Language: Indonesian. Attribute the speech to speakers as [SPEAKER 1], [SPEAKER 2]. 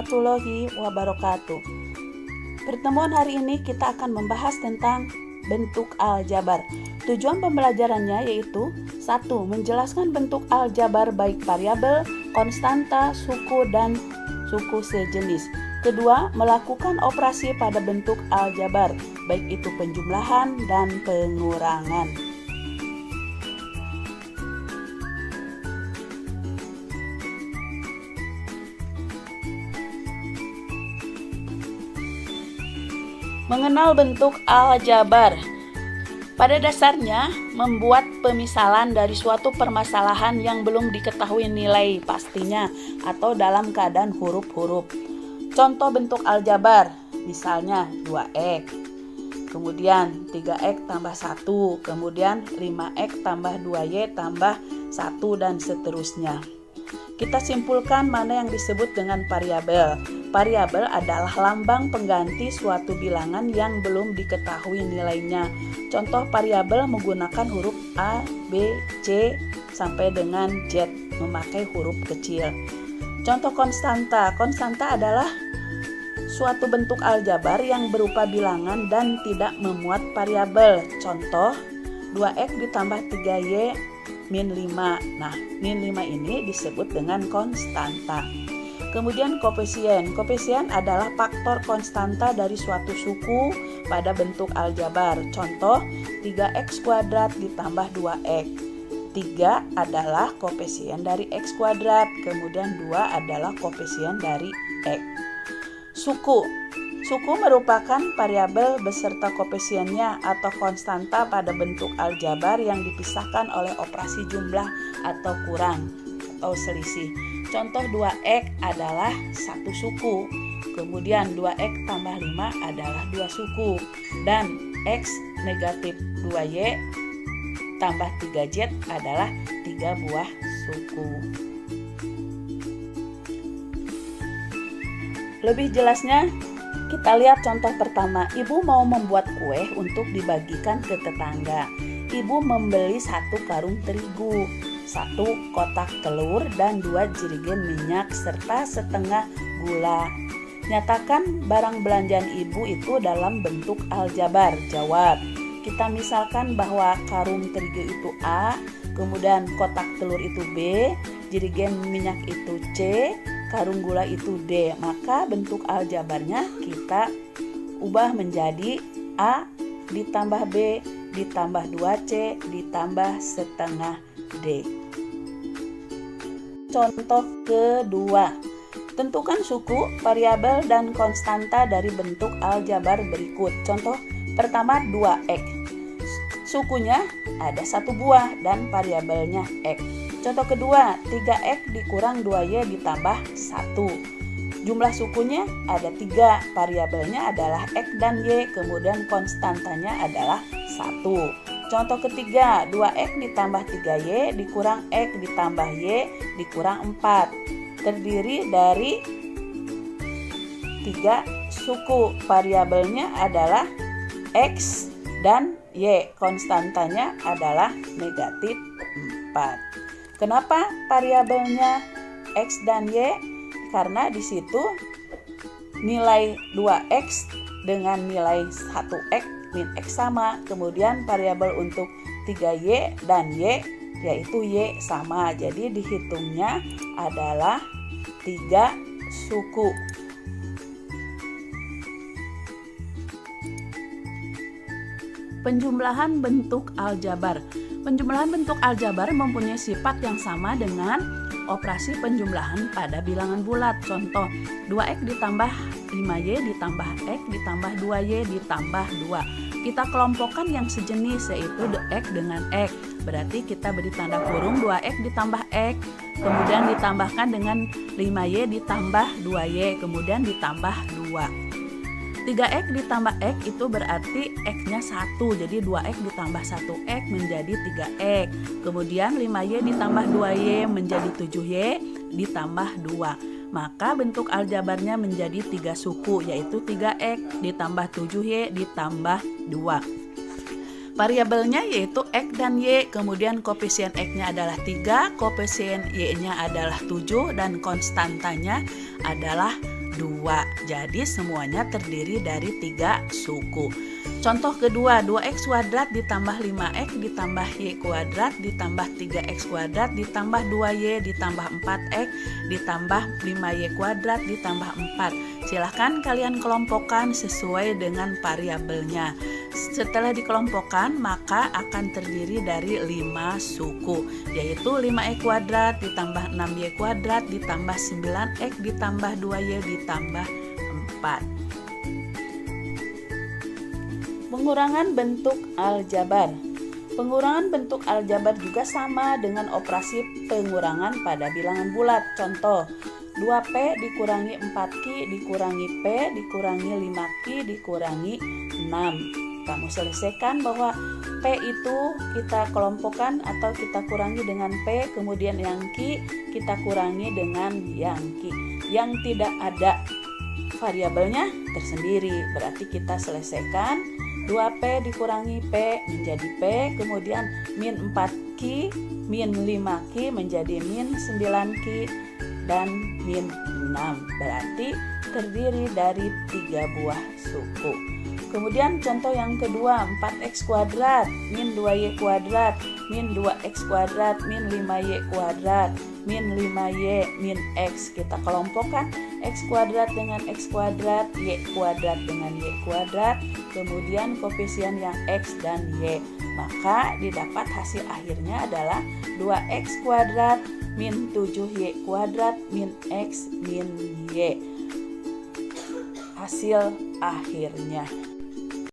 [SPEAKER 1] warahmatullahi wabarakatuh. Pertemuan hari ini kita akan membahas tentang bentuk aljabar. Tujuan pembelajarannya yaitu 1. Menjelaskan bentuk aljabar baik variabel, konstanta, suku, dan suku sejenis. Kedua, melakukan operasi pada bentuk aljabar, baik itu penjumlahan dan pengurangan. Mengenal bentuk aljabar. Pada dasarnya, membuat pemisalan dari suatu permasalahan yang belum diketahui nilai pastinya atau dalam keadaan huruf-huruf. Contoh bentuk aljabar, misalnya 2x, kemudian 3x tambah 1, kemudian 5x tambah 2y tambah 1, dan seterusnya. Kita simpulkan mana yang disebut dengan variabel. Variabel adalah lambang pengganti suatu bilangan yang belum diketahui nilainya. Contoh variabel menggunakan huruf A, B, C, sampai dengan Z, memakai huruf kecil. Contoh konstanta. Konstanta adalah suatu bentuk aljabar yang berupa bilangan dan tidak memuat variabel. Contoh 2x ditambah 3y min 5. Nah, min 5 ini disebut dengan konstanta. Kemudian koefisien. Koefisien adalah faktor konstanta dari suatu suku pada bentuk aljabar. Contoh 3x kuadrat ditambah 2x. 3 adalah koefisien dari x kuadrat, kemudian 2 adalah koefisien dari x. Suku. Suku merupakan variabel beserta koefisiennya atau konstanta pada bentuk aljabar yang dipisahkan oleh operasi jumlah atau kurang atau selisih. Contoh 2x adalah satu suku, kemudian 2x tambah 5 adalah 2 suku, dan x negatif 2y tambah 3z adalah 3 buah suku. Lebih jelasnya, kita lihat contoh pertama. Ibu mau membuat kue untuk dibagikan ke tetangga. Ibu membeli 1 karung terigu, 1 kotak telur, dan 2 jerigen minyak, serta setengah gula. Nyatakan barang belanjaan ibu itu dalam bentuk aljabar. Jawab. Kita misalkan bahwa karung terigu itu A, kemudian kotak telur itu B, jerigen minyak itu C, karung gula itu D. Maka bentuk aljabarnya kita ubah menjadi A ditambah B ditambah 2C ditambah setengah D. Contoh kedua. Tentukan suku, variabel, dan konstanta dari bentuk aljabar berikut. Contoh pertama 2x. Sukunya ada 1 buah dan variabelnya x. Contoh kedua, 3x dikurang 2y ditambah 1. Jumlah sukunya ada 3, variabelnya adalah x dan y, kemudian konstantanya adalah 1. Contoh ketiga, 2x ditambah 3y dikurang x ditambah y dikurang 4. Terdiri dari 3 suku, variabelnya adalah x dan y, konstantanya adalah negatif 4. Kenapa variabelnya x dan y? Karena di situ nilai 2x dengan nilai 1x min x sama. Kemudian variabel untuk 3y dan y yaitu y sama. Jadi dihitungnya adalah 3 suku. Penjumlahan bentuk aljabar. Penjumlahan bentuk aljabar mempunyai sifat yang sama dengan operasi penjumlahan pada bilangan bulat. Contoh 2x ditambah 5y ditambah x ditambah 2y ditambah 2. Kita kelompokkan yang sejenis, yaitu x dengan x. Berarti kita beri tanda kurung 2x ditambah x, kemudian ditambahkan dengan 5y ditambah 2y, kemudian ditambah 2. 3x ditambah x itu berarti x-nya 1, jadi 2x ditambah 1x menjadi 3x. Kemudian 5y ditambah 2y menjadi 7y ditambah 2. Maka bentuk aljabarnya menjadi 3 suku, yaitu 3x ditambah 7y ditambah 2. Variabelnya yaitu x dan y, kemudian koefisien x-nya adalah 3, koefisien y-nya adalah 7, dan konstantanya adalah 2. 2. Jadi semuanya terdiri dari 3 suku. Contoh kedua, 2x kuadrat ditambah 5x ditambah y kuadrat ditambah 3x kuadrat ditambah 2y ditambah 4x ditambah 5y kuadrat ditambah 4. Silahkan kalian kelompokkan sesuai dengan variabelnya. Setelah dikelompokkan, maka akan terdiri dari 5 suku, yaitu 5x kuadrat ditambah 6y kuadrat ditambah 9x ditambah 2y ditambah 4. Pengurangan bentuk aljabar. Pengurangan bentuk aljabar juga sama dengan operasi pengurangan pada bilangan bulat. Contoh, 2P dikurangi 4Q dikurangi P dikurangi 5Q dikurangi 6. Kamu selesaikan bahwa P itu kita kelompokkan atau kita kurangi dengan P, kemudian yang Q kita kurangi dengan yang Q. Yang tidak ada variabelnya tersendiri, berarti kita selesaikan. 2P dikurangi P menjadi P, kemudian min 4Q, min 5Q menjadi min 9Q, dan min 6. Berarti terdiri dari 3 buah suku. Kemudian contoh yang kedua, 4x kuadrat, min 2y kuadrat, min 2x kuadrat, min 5y kuadrat, min 5y, min x. Kita kelompokkan x kuadrat dengan x kuadrat, y kuadrat dengan y kuadrat, kemudian koefisien yang x dan y. Maka didapat hasil akhirnya adalah 2x kuadrat min 7y kuadrat min x min y. Hasil akhirnya.